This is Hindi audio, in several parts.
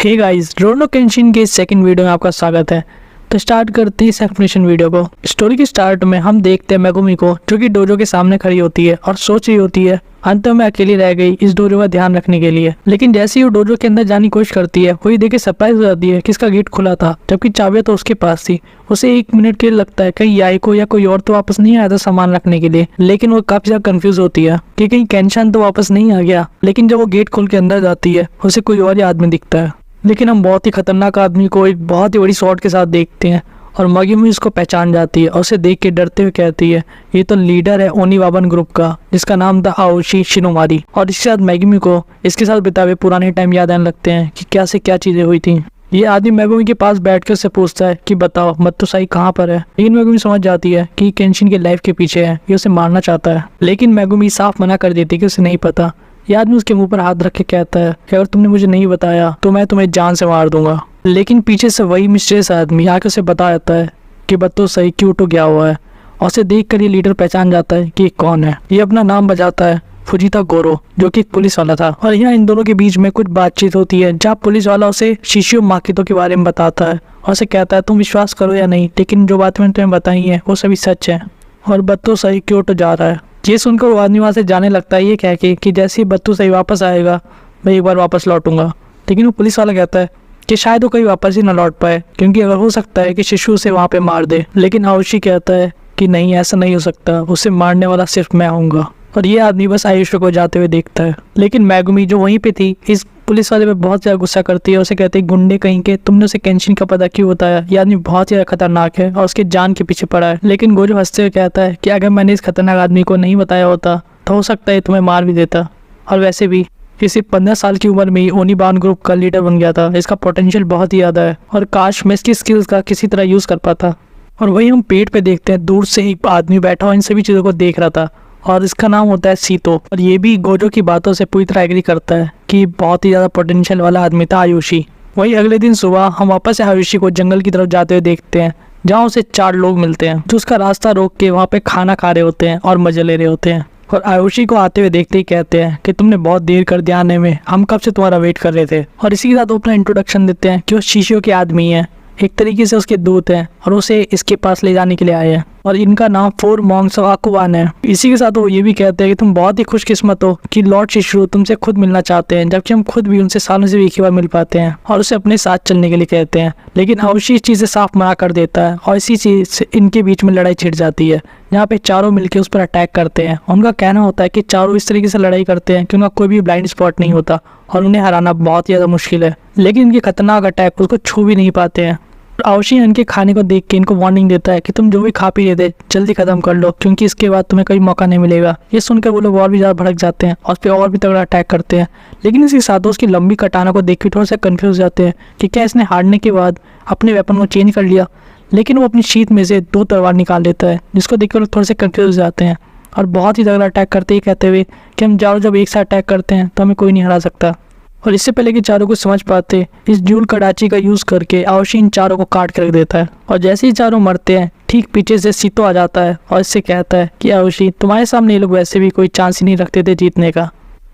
हे गाइस, रोनो केंशिन के सेकंड वीडियो में आपका स्वागत है। तो स्टार्ट करते हैं इस एक्सप्लेनेशन वीडियो को। स्टोरी के स्टार्ट में हम देखते हैं मेगुमी को, जो कि डोजो के सामने खड़ी होती है और सोच रही होती है अंत में अकेली रह गई इस डोजो का ध्यान रखने के लिए। लेकिन जैसे ही वो डोजो के अंदर जाने की कोशिश करती है, वही देख के सरप्राइज हो जाती है कि इसका गेट खुला था, जबकि चाबियां तो उसके पास थी। उसे 1 मिनट के लिए लगता है कहीं याइको या कोई और तो वापस नहीं आया था सामान रखने के लिए, लेकिन वो काफी ज्यादा कंफ्यूज होती है कि कहीं केंशन तो वापस नहीं आ गया। लेकिन जब वो गेट खोल के अंदर जाती है, उसे कोई और ही आदमी दिखता है। लेकिन हम बहुत ही खतरनाक आदमी को एक बहुत ही बड़ी शॉट के साथ देखते हैं और मेगुमी उसको पहचान जाती है और उसे देख के डरते हुए कहती है ये तो लीडर है ओनिवाबन ग्रुप का, जिसका नाम था आओशी शिनोमारी। और इसके साथ मेगुमी को इसके साथ बिताए पुराने टाइम याद आने लगते हैं कि क्या से क्या चीजें हुई थी। ये आदमी मेगुमी के पास बैठकर उससे पूछता है कि बताओ मत्सुसाई कहाँ पर है। लेकिन मेगुमी समझ जाती है कि केंशिन के लाइफ के पीछे है, ये उसे मारना चाहता है। लेकिन मेगुमी साफ मना कर देती है कि उसे नहीं पता। ये आदमी उसके मुंह पर हाथ रख के कहता है कि अगर तुमने मुझे नहीं बताया तो मैं तुम्हें जान से मार दूंगा। लेकिन पीछे से वही मिस्टीरियस आदमी आके उसे बता देता है कि मत्सुसाई क्योटो गया हुआ है। और उसे देख कर ये लीडर पहचान जाता है कि कौन है। ये अपना नाम बजाता है फुजिता गोरो, जो कि एक पुलिस वाला था। और यहाँ इन दोनों के बीच में कुछ बातचीत होती है, जहाँ पुलिस वाला उसे शिशियो माकितो के बारे में बताता है और उसे कहता है तुम विश्वास करो या नहीं, लेकिन जो बात मैंने तुम्हें बताई है वो सभी सच है। और मत्सुसाई क्योटो जा रहा है। ये सुनकर वो आदमी वहाँ से जाने लगता है, ये कह के कि जैसे ही मत्सुसाई वापस आएगा मैं एक बार वापस लौटूंगा। लेकिन वो पुलिस वाला कहता है कि शायद वो कहीं वापस ही ना लौट पाए, क्योंकि अगर हो सकता है कि शिशु उसे वहाँ पे मार दे। लेकिन आओशी कहता है कि नहीं, ऐसा नहीं हो सकता, उसे मारने वाला सिर्फ मैं होऊंगा। और ये आदमी बस आयुषी को जाते हुए देखता है। लेकिन मेगुमी जो वहीं पे थी इस पुलिस वाले पे बहुत ज़्यादा गुस्सा करती है। उसे कहती है गुंडे कहीं के, तुमने उसे केंशिन का पता क्यों बताया? ये आदमी बहुत ज़्यादा खतरनाक है और उसके जान के पीछे पड़ा है। लेकिन गोजो हंसते हुए कहता है कि अगर मैंने इस खतरनाक आदमी को नहीं बताया होता तो हो सकता है तुम्हें मार भी देता। और वैसे भी किसी 15 साल की उम्र में ही ओनिवाबन ग्रुप का लीडर बन गया था। इसका पोटेंशियल बहुत ही ज़्यादा है और काश मैं इसकी स्किल्स का किसी तरह यूज़ कर पाता। और वही हम पेड़ पे देखते हैं, दूर से एक आदमी बैठा हुआ इन सभी चीज़ों को देख रहा था और इसका नाम होता है सीतो। और ये भी गोजो की बातों से पूरी तरह एग्री करता है कि बहुत ही ज़्यादा पोटेंशियल वाला आदमी था आयुषी। वही अगले दिन सुबह हम वापस से आयुषी को जंगल की तरफ जाते हुए देखते हैं, जहाँ उसे 4 लोग मिलते हैं जो उसका रास्ता रोक के वहाँ पे खाना खा रहे होते हैं और मजे ले रहे होते हैं। और आयुषी को आते हुए देखते ही कहते हैं कि तुमने बहुत देर कर दिया आने में, हम कब से तुम्हारा वेट कर रहे थे। और इसी के साथ वो अपना इंट्रोडक्शन देते हैं कि वो शिशियो के आदमी हैं, एक तरीके से उसके दूत हैं और उसे इसके पास ले जाने के लिए आए हैं। और इनका नाम 4 मॉन्क्स ऑफ आकुवान है। इसी के साथ वो ये भी कहते हैं कि तुम बहुत ही खुशकिस्मत हो कि लॉर्ड शिशिरो तुमसे खुद मिलना चाहते हैं, जबकि हम खुद भी उनसे सालों से एक ही बार मिल पाते हैं। और उसे अपने साथ चलने के लिए कहते हैं। लेकिन आयुषी इस चीज़ से साफ मना कर देता है और इसी चीज़ से इनके बीच में लड़ाई छिड़ जाती है, जहाँ पे चारों मिलकर उस पर अटैक करते हैं। उनका कहना होता है कि चारों इस तरीके से लड़ाई करते हैं कि उनका कोई भी ब्लाइंड स्पॉट नहीं होता और उन्हें हराना बहुत ज़्यादा मुश्किल है। लेकिन इनके खतरनाक अटैक उसको छू भी नहीं पाते हैं। आयुषी इनके खाने को देख के इनको वार्निंग देता है कि तुम जो भी खा पी रहे थे जल्दी खत्म कर लो, क्योंकि इसके बाद तुम्हें कोई मौका नहीं मिलेगा। ये सुनकर वो लोग और भी ज़्यादा भड़क जाते हैं और उस पर और भी तगड़ा अटैक करते हैं। लेकिन इसके साथ उसकी लंबी कटाना को देख के थोड़ा सा कन्फ्यूज जाते हैं कि क्या इसने हारने के बाद अपने वेपन को चेंज कर लिया। लेकिन वो अपनी शीट में से 2 तलवार निकाल देता है, जिसको देख कर लोग थोड़े से कन्फ्यूज हो जाते हैं और बहुत ही तगड़ा अटैक करते ही कहते हुए कि हम चारों जब एक साथ अटैक करते हैं तो हमें कोई नहीं हरा सकता। और इससे पहले कि चारों को समझ पाते, इस जूल कड़ाची का यूज़ करके आयुषी इन चारों को काट कर रख देता है। और जैसे ही चारों मरते हैं, ठीक पीछे से सीतो आ जाता है और इससे कहता है कि आयुषी तुम्हारे सामने ये लोग वैसे भी कोई चांस ही नहीं रखते थे जीतने का।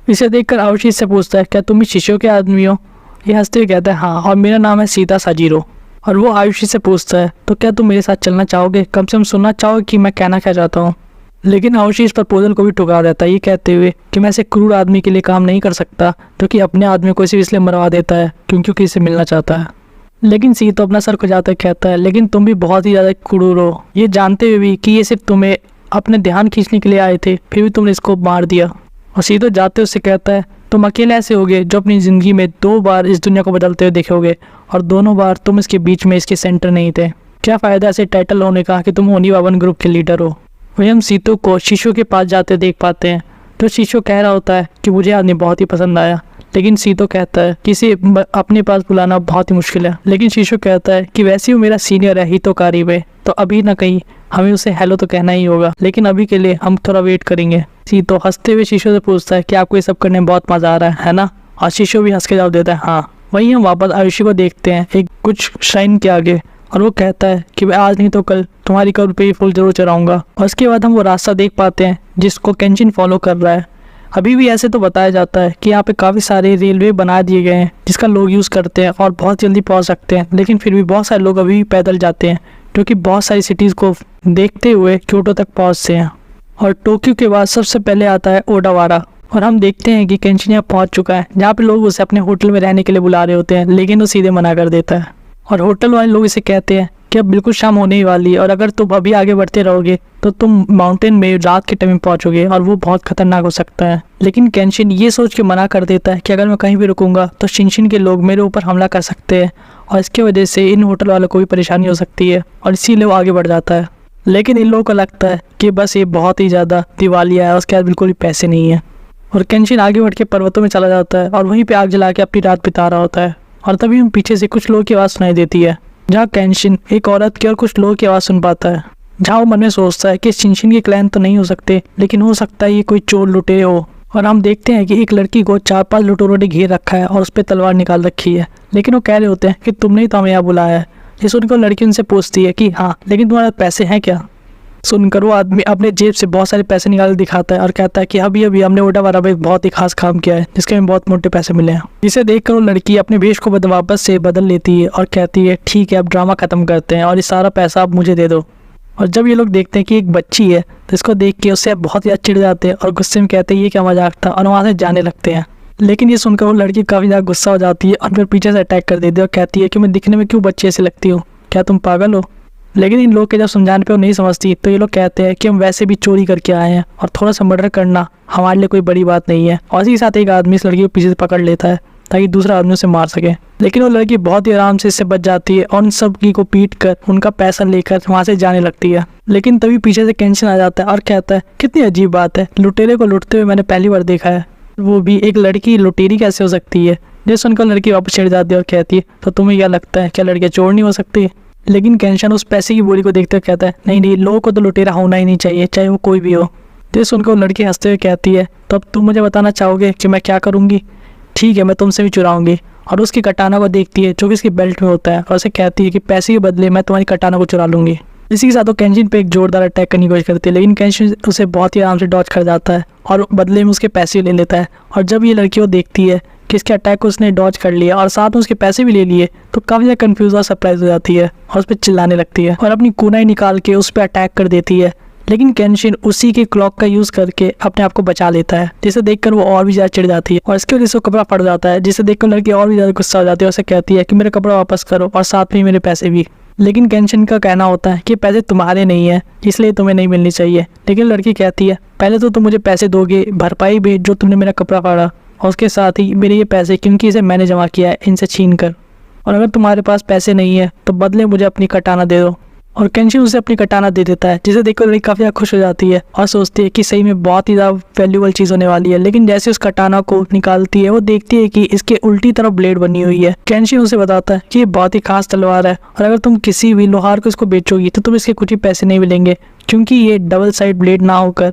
इसे देखकर आयुषी इससे पूछता है क्या तुम इस शिशु के आदमी हो? ये हंसते हुए कहता है हाँ, और मेरा नाम है सीता साजीरो। और वो आयुषी से पूछता है तो क्या तुम मेरे साथ चलना चाहोगे, कम से कम सुनना चाहोगे कि मैं कहना क्या चाहता हूँ। लेकिन आयुषी इस प्रपोजल को भी ठुकरा देता है, ये कहते हुए कि मैं ऐसे क्रूर आदमी के लिए काम नहीं कर सकता जो कि अपने आदमी को सिर्फ इसलिए मरवा देता है क्योंकि किसी मिलना चाहता है। लेकिन सी तो अपना सर खुजाते कहता है लेकिन तुम भी बहुत ही ज़्यादा क्रूर हो, ये जानते हुए भी कि ये सिर्फ तुम्हें अपने ध्यान खींचने के लिए आए थे, फिर भी तुमने इसको मार दिया। और सी तो जाते उससे कहता है तुम अकेले ऐसे होगे जो अपनी ज़िंदगी में 2 बार इस दुनिया को बदलते हुए देखोगे और दोनों बार तुम इसके बीच में इसके सेंटर नहीं थे। क्या फ़ायदा ऐसे टाइटल होने का कि तुम ओनिवाबन ग्रुप के लीडर हो। वही हम सीतो को शिशु के पास जाते देख पाते हैं, तो शिशु कह रहा होता है कि मुझे आदमी बहुत ही पसंद आया। लेकिन सीतो कहता है कि इसे अपने पास बुलाना बहुत ही मुश्किल है। लेकिन शिशु कहता है कि वैसे ही वो मेरा सीनियर है हितोकारी में, तो अभी ना कहीं हमें उसे हेलो तो कहना ही होगा, लेकिन अभी के लिए हम थोड़ा वेट करेंगे। सीतो हंसते हुए शिशु से पूछता है कि आपको ये सब करने में बहुत मज़ा आ रहा है ना? और शिशु भी हंस के जवाब देता है हाँ। वहीं हम वापस आयुषी को देखते हैं एक कुछ श्राइन के आगे, और वो कहता है कि मैं आज नहीं तो कल तुम्हारी कब्र पे ही फूल जरूर चढ़ाऊंगा। और उसके बाद हम वो रास्ता देख पाते हैं जिसको केंशिन फॉलो कर रहा है। अभी भी ऐसे तो बताया जाता है कि यहाँ पे काफ़ी सारे रेलवे बना दिए गए हैं जिसका लोग यूज़ करते हैं और बहुत जल्दी पहुँच सकते हैं, लेकिन फिर भी बहुत सारे लोग अभी भी पैदल जाते हैं क्योंकि बहुत सारी सिटीज़ को देखते हुए क्योटो तक पहुँचते हैं। और टोक्यो के बाद सबसे पहले आता है ओडावारा, और हम देखते हैं कि केंशिन यहाँ पहुँच चुका है जहाँ पे लोग उसे अपने होटल में रहने के लिए बुला रहे होते हैं, लेकिन वो सीधे मना कर देता है। और होटल वाले लोग इसे कहते हैं कि अब बिल्कुल शाम होने ही वाली है और अगर तुम अभी आगे बढ़ते रहोगे तो तुम माउंटेन में रात के टाइम में पहुंचोगे और वो बहुत खतरनाक हो सकता है। लेकिन केंशिन ये सोच के मना कर देता है कि अगर मैं कहीं भी रुकूंगा तो शिनशिन के लोग मेरे ऊपर हमला कर सकते हैं और इसकी वजह से इन होटल वालों को भी परेशानी हो सकती है, और इसीलिए वो आगे बढ़ जाता है। लेकिन इन लोगों को लगता है कि बस ये बहुत ही ज़्यादा दिवालिया है, उसके पास बिल्कुल भी पैसे नहीं है। और केंशिन आगे बढ़ के पर्वतों में चला जाता है और वहीं पे आग जला के अपनी रात बिता रहा होता है। और तभी हम पीछे से कुछ लोगों की आवाज़ सुनाई देती है, जहाँ केंशिन एक औरत की और कुछ लोगों की आवाज़ सुन पाता है, जहाँ वो मन में सोचता है कि शिनशिन के क्लैन तो नहीं हो सकते, लेकिन हो सकता है ये कोई चोर लुटेरे हो। और हम देखते हैं कि एक लड़की को 4-5 लुटेरों ने घेर रखा है और उस पर तलवार निकाल रखी है, लेकिन वो कह रहे होते हैं कि तुमने ही तो हमें यहाँ बुलाया है। ये सुनकर लड़की उनसे पूछती है कि हाँ, लेकिन तुम्हारे पैसे हैं क्या। सुनकर वो आदमी अपने जेब से बहुत सारे पैसे निकाल दिखाता है और कहता है कि अभी अभी हमने ओडावारा में एक बहुत ही खास काम किया है जिसके हमें बहुत मोटे पैसे मिले हैं। जिसे देखकर वो लड़की अपने वेश को वापस से बदल लेती है और कहती है ठीक है, अब ड्रामा खत्म करते हैं और ये सारा पैसा आप मुझे दे दो। और जब ये लोग देखते हैं कि एक बच्ची है तो इसको देख के उससे बहुत ही चिढ़ जाते हैं और गुस्से में कहते हैं ये क्या मजाक था, और वहाँ से जाने लगते हैं। लेकिन ये सुनकर वो लड़की काफ़ी ज़्यादा गुस्सा हो जाती है और फिर पीछे से अटैक कर देती है और कहती है कि मैं दिखने में क्यों बच्ची ऐसी लगती हूँ, क्या तुम पागल हो। लेकिन इन लोग के जब समझाने पे वो नहीं समझती तो ये लोग कहते हैं कि हम वैसे भी चोरी करके आए हैं और थोड़ा सा मर्डर करना हमारे लिए कोई बड़ी बात नहीं है। और इसी के साथ एक आदमी इस लड़की को पीछे से पकड़ लेता है ताकि दूसरा आदमी उसे मार सके, लेकिन वो लड़की बहुत ही आराम से इससे बच जाती है और उन सब की को पीट कर उनका पैसा लेकर वहाँ से जाने लगती है। लेकिन तभी पीछे से केंशिन आ जाता है और कहता है कितनी अजीब बात है, लुटेरे को लुटते हुए मैंने पहली बार देखा है, वो भी एक लड़की लुटेरी कैसे हो सकती है। जिस सुनकर लड़की वापस छिड़ जाती है और कहती है तो तुम्हें क्या लगता है क्या लड़कियाँ चोर नहीं हो सकती। लेकिन केंशिन उस पैसे की बोरी को देखते हुए कहता है नहीं नहीं, लोगों को तो लुटेरा होना ही नहीं चाहिए, चाहे वो कोई भी हो। तो सुनकर लड़की हंसते हुए कहती है तो अब तुम मुझे बताना चाहोगे कि मैं क्या करूँगी। ठीक है, मैं तुमसे भी चुराऊंगी। और उसकी कटाना को देखती है जो कि इसकी बेल्ट में होता है और उसे कहती है कि पैसे के बदले मैं तुम्हारी कटाना को चुरा लूंगी। इसी के साथ वो केंशिन पे एक जोरदार अटैक करने की कोशिश करती है, लेकिन केंशिन उसे बहुत ही आराम से डॉज कर जाता है और बदले में उसके पैसे ले लेता है। और जब ये लड़की वो देखती है कि इसके अटैक को उसने डॉज कर लिया और साथ में उसके पैसे भी ले लिए तो काफ़ी ज़्यादा कंफ्यूज और सरप्राइज हो जाती है और उस पर चिल्लाने लगती है और अपनी कुनाई निकाल के उस पर अटैक कर देती है। लेकिन केंशिन उसी के क्लॉक का यूज़ करके अपने आप को बचा लेता है, जिसे देखकर वो और भी ज़्यादा चिढ़ जाती है और इसकी वजह से वो कपड़ा फट जाता है, जिसे देखकर लड़की और भी ज़्यादा गुस्सा हो जाती है और उसे कहती है कि मेरा कपड़ा वापस करो और साथ में मेरे पैसे भी। लेकिन केंशिन का कहना होता है कि पैसे तुम्हारे नहीं है इसलिए तुम्हें नहीं मिलनी चाहिए। लेकिन लड़की कहती है पहले तो तुम मुझे पैसे दोगे, भरपाई भी जो तुमने मेरा कपड़ा फाड़ा, और उसके साथ ही मेरे ये पैसे क्योंकि इसे मैंने जमा किया है इनसे छीन कर, और अगर तुम्हारे पास पैसे नहीं है तो बदले मुझे अपनी कटाना दे दो। और केंशिन उसे अपनी कटाना दे देता है, जिसे देखकर लड़की काफ़ी ज़्यादा खुश हो जाती है और सोचती है कि सही में बहुत ही ज़्यादा वैल्यूबल चीज़ होने वाली है। लेकिन जैसे उस कटाना को निकालती है वो देखती है कि इसके उल्टी तरफ ब्लेड बनी हुई है। केंशिन उसे बताता है कि ये बहुत ही खास तलवार है और अगर तुम किसी भी लोहार को इसको बेचोगी तो तुम इसके कुछ ही पैसे नहीं मिलेंगे, क्योंकि ये डबल साइड ब्लेड ना होकर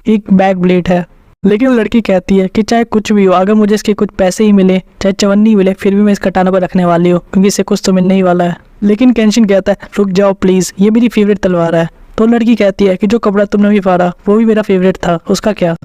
एक बैक ब्लेड है। लेकिन लड़की कहती है कि चाहे कुछ भी हो, अगर मुझे इसके कुछ पैसे ही मिले चाहे चवन्नी मिले, फिर भी मैं इस कटाना को रखने वाली हूँ क्योंकि इससे कुछ तो मिलने ही वाला है। लेकिन केंशिन कहता है रुक जाओ प्लीज़, ये मेरी फेवरेट तलवार है। तो लड़की कहती है कि जो कपड़ा तुमने भी फाड़ा वो भी मेरा फेवरेट था, उसका क्या।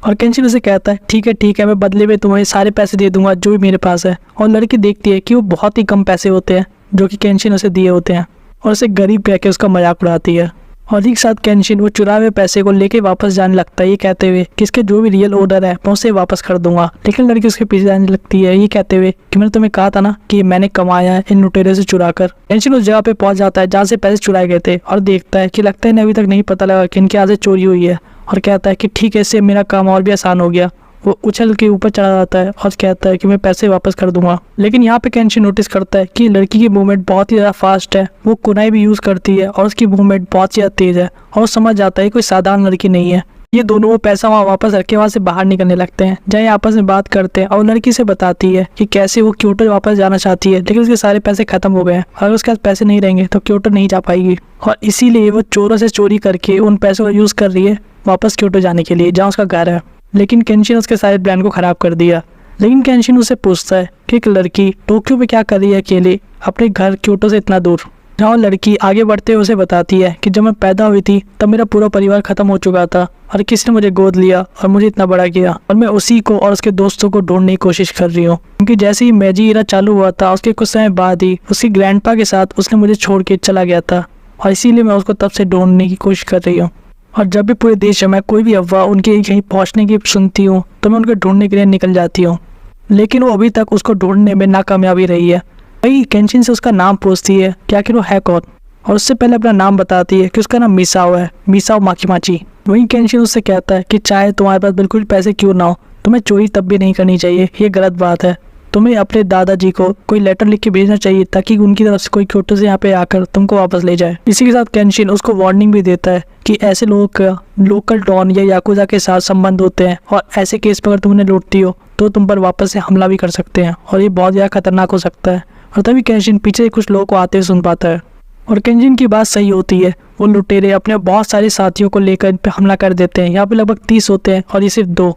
और केंशिन उसे कहता है ठीक है मैं बदले में तुम्हें सारे पैसे दे दूंगा जो भी मेरे पास है। और लड़की देखती है कि वो बहुत ही कम पैसे होते हैं जो कि केंशिन उसे दिए होते हैं और उसे गरीब कह के उसका मजाक उड़ाती है। और एक साथ केंशिन वो चुराए हुए पैसे को लेके वापस जाने लगता है, ये कहते हुए कि इसके जो भी रियल ऑर्डर है मैं उसे वापस कर दूंगा। लेकिन लड़की उसके पीछे जाने लगती है, ये कहते हुए कि मैंने तुम्हें कहा था ना कि मैंने कमाया है इन लुटेरे से चुरा कर। केंशिन उस जगह पे पहुंच जाता है जहाँ से पैसे चुराए गए थे और देखता है कि लगता है इन्हें अभी तक नहीं पता लगा कि इनके यहाँ से चोरी हुई है, और कहता है कि ठीक है, इससे मेरा काम और भी आसान हो गया। वो उछल के ऊपर चढ़ा जाता है और कहता है कि मैं पैसे वापस कर दूंगा। लेकिन यहाँ पे केंशिन नोटिस करता है कि लड़की की मूवमेंट बहुत ही ज़्यादा फास्ट है, वो कुनाई भी यूज़ करती है और उसकी मूवमेंट बहुत ज़्यादा तेज़ है और वो समझ जाता है कोई साधारण लड़की नहीं है। ये दोनों वो पैसा वहाँ वापस रख के वहाँ से बाहर निकलने लगते हैं, जहाँ आपस में बात करते हैं और लड़की से बताती है कि कैसे वो क्योटो वापस जाना चाहती है, लेकिन उसके सारे पैसे खत्म हो गए हैं। अगर उसके पास पैसे नहीं रहेंगे तो क्योटो नहीं जा पाएगी और इसीलिए वो चोरों से चोरी करके उन पैसों का यूज़ कर रही है वापस क्योटो जाने के लिए, जहाँ उसका घर है। लेकिन केंशिन उसके सारे प्लान को ख़राब कर दिया। लेकिन केंशिन उसे पूछता है कि एक लड़की टोक्यो में क्या कर रही है अकेले अपने घर क्योटो से इतना दूर, जहाँ लड़की आगे बढ़ते हुए उसे बताती है कि जब मैं पैदा हुई थी तब मेरा पूरा परिवार ख़त्म हो चुका था और किसी ने मुझे गोद लिया और मुझे इतना बड़ा किया और मैं उसी को और उसके दोस्तों को ढूंढने की कोशिश कर रही हूँ, क्योंकि जैसे ही मेजी इरा चालू हुआ था उसके कुछ समय बाद ही उसके ग्रैंडपा के साथ उसने मुझे छोड़ के चला गया था और इसीलिए मैं उसको तब से ढूंढने की कोशिश कर रही हूँ। और जब भी पूरे देश में कोई भी अफवाह उनके कहीं पहुँचने की सुनती हूँ तो मैं उनको ढूंढने के लिए निकल जाती हूँ, लेकिन वो अभी तक उसको ढूंढने में नाकामयाबी रही है। वही केंशिन से उसका नाम पूछती है कि आखिर वो है कौन, और उससे पहले अपना नाम बताती है कि उसका नाम मिसाओ है, मिसाओ माकीमाची। वहीं केंशिन उससे कहता है कि चाहे तुम्हारे पास बिल्कुल पैसे क्यों ना हो, तुम्हें चोरी तब भी नहीं करनी चाहिए, ये गलत बात है। तुम्हें अपने दादाजी को कोई लेटर लिख के भेजना चाहिए ताकि उनकी तरफ से कोई छोटे से यहाँ पे आकर तुमको वापस ले जाए। इसी के साथ केंशिन उसको वार्निंग भी देता है कि ऐसे लोगों का लोकल डॉन या याकुजा के साथ संबंध होते हैं और ऐसे केस पर अगर तुम उन्हें लूटती हो तो तुम पर वापस से हमला भी कर सकते हैं और ये बहुत ज़्यादा खतरनाक हो सकता है। और तभी केंशिन पीछे कुछ लोगों को आते हुए सुन पाता है और केंशिन की बात सही होती है। वो लुटेरे अपने बहुत सारे साथियों को लेकर इन पर हमला कर देते हैं। यहाँ पे लगभग 30 होते हैं और ये सिर्फ 2।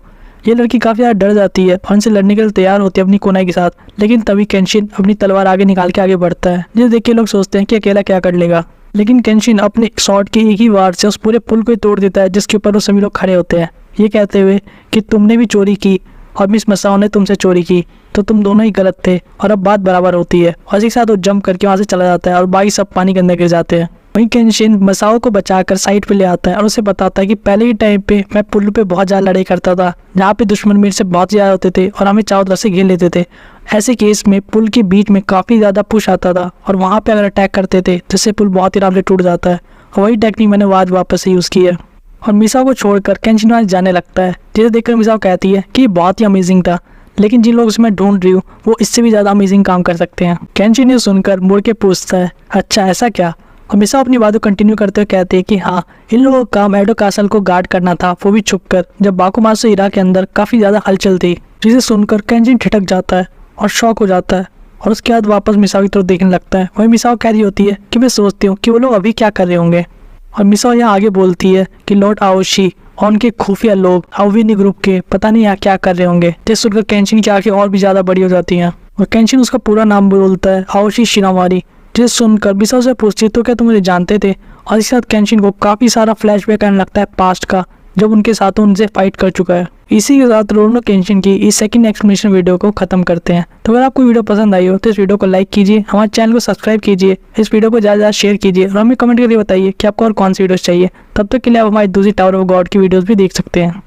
ये लड़की काफ़ी ज़्यादा डर जाती है और उनसे लड़ने के लिए तैयार होती है अपनी कोनाई के साथ, लेकिन तभी केंशिन अपनी तलवार आगे निकाल के आगे बढ़ता है, जिसे देख के लोग सोचते हैं कि अकेला क्या कर लेगा। लेकिन केंशिन अपने शॉट के एक ही वार से उस पूरे पुल को ही तोड़ देता है जिसके ऊपर वो सभी लोग खड़े होते हैं, ये कहते हुए कि तुमने भी चोरी की और मिस मसाओ ने तुमसे चोरी की, तो तुम दोनों ही गलत थे और अब बात बराबर होती है। और इसी के साथ वो जंप करके वहाँ से चला जाता है और बाकी सब पानी के अंदर गिर जाते हैं। वहीं केंशिन मसाओ को बचाकर साइड पे ले आता है और उसे बताता है कि पहले के टाइम पे मैं पुल पे बहुत ज़्यादा लड़ाई करता था, जहाँ पे दुश्मन मेरे से बहुत ज़्यादा होते थे और हमें चारों तरफ से घेर लेते थे। ऐसे केस में पुल के बीच में काफ़ी ज़्यादा पुश आता था और वहाँ पे अगर अटैक करते थे जिससे पुल बहुत ही आराम से टूट जाता है। और वही टेक्निक मैंने आज वापस से यूज़ की है। और मिसाओ को छोड़कर केंशिन वहाँ जाने लगता है, जिसे देखकर मिसाओ कहती है कि ये बहुत ही अमेजिंग था, लेकिन जिन लोगों से मैं ढूंढ रही हूँ वो इससे भी ज़्यादा अमेजिंग काम कर सकते हैं। केंशिन ये सुनकर मुड़ के पूछता है, अच्छा ऐसा क्या? और मिसाओ अपनी बातों कंटिन्यू करते हुए कहते हैं कि हाँ, इन लोगों का काम एडो कासल को गार्ड करना था, वो भी छुपकर, जब बाकुमात्सु इरा के अंदर काफ़ी ज़्यादा हलचल थी। जिसे सुनकर केंशिन ठिठक जाता है और शॉक हो जाता है और उसके बाद वापस मिसाओ की तरफ देखने लगता है। वही मिसाओ कह रही होती है कि मैं सोचती हूँ कि वो लोग अभी क्या कर रहे होंगे। और मिसाओ यहाँ आगे बोलती है कि लॉर्ड आओशी और उनके खुफिया लोग आउविनी ग्रुप के पता नहीं यहाँ क्या कर रहे होंगे। जिस सुनकर केंशिन की आंखें और भी ज़्यादा बड़ी हो जाती हैं और केंशिन उसका पूरा नाम बोलता है, आओशी शिनावारी। जिसे सुनकर मिसाओ से पूछती है तो क्या तुम मुझे जानते थे? और इसके साथ केंशिन को काफ़ी सारा फ्लैशबैक आने लगता है पास्ट का, जब उनके साथ उनसे फाइट कर चुका है। इसी के साथ रोनो केंशिन की इस सेकंड एक्सप्लेनेशन वीडियो को खत्म करते हैं। तो अगर आपको वीडियो पसंद आई हो तो इस वीडियो को लाइक कीजिए, हमारे चैनल को सब्सक्राइब कीजिए, इस वीडियो को ज़्यादा शेयर कीजिए और हमें कमेंट करके बताइए कि आपको और कौन सी वीडियोस चाहिए। तब तक के लिए आप हमारी दूसरी टावर ऑफ गॉड की वीडियोस भी देख सकते हैं।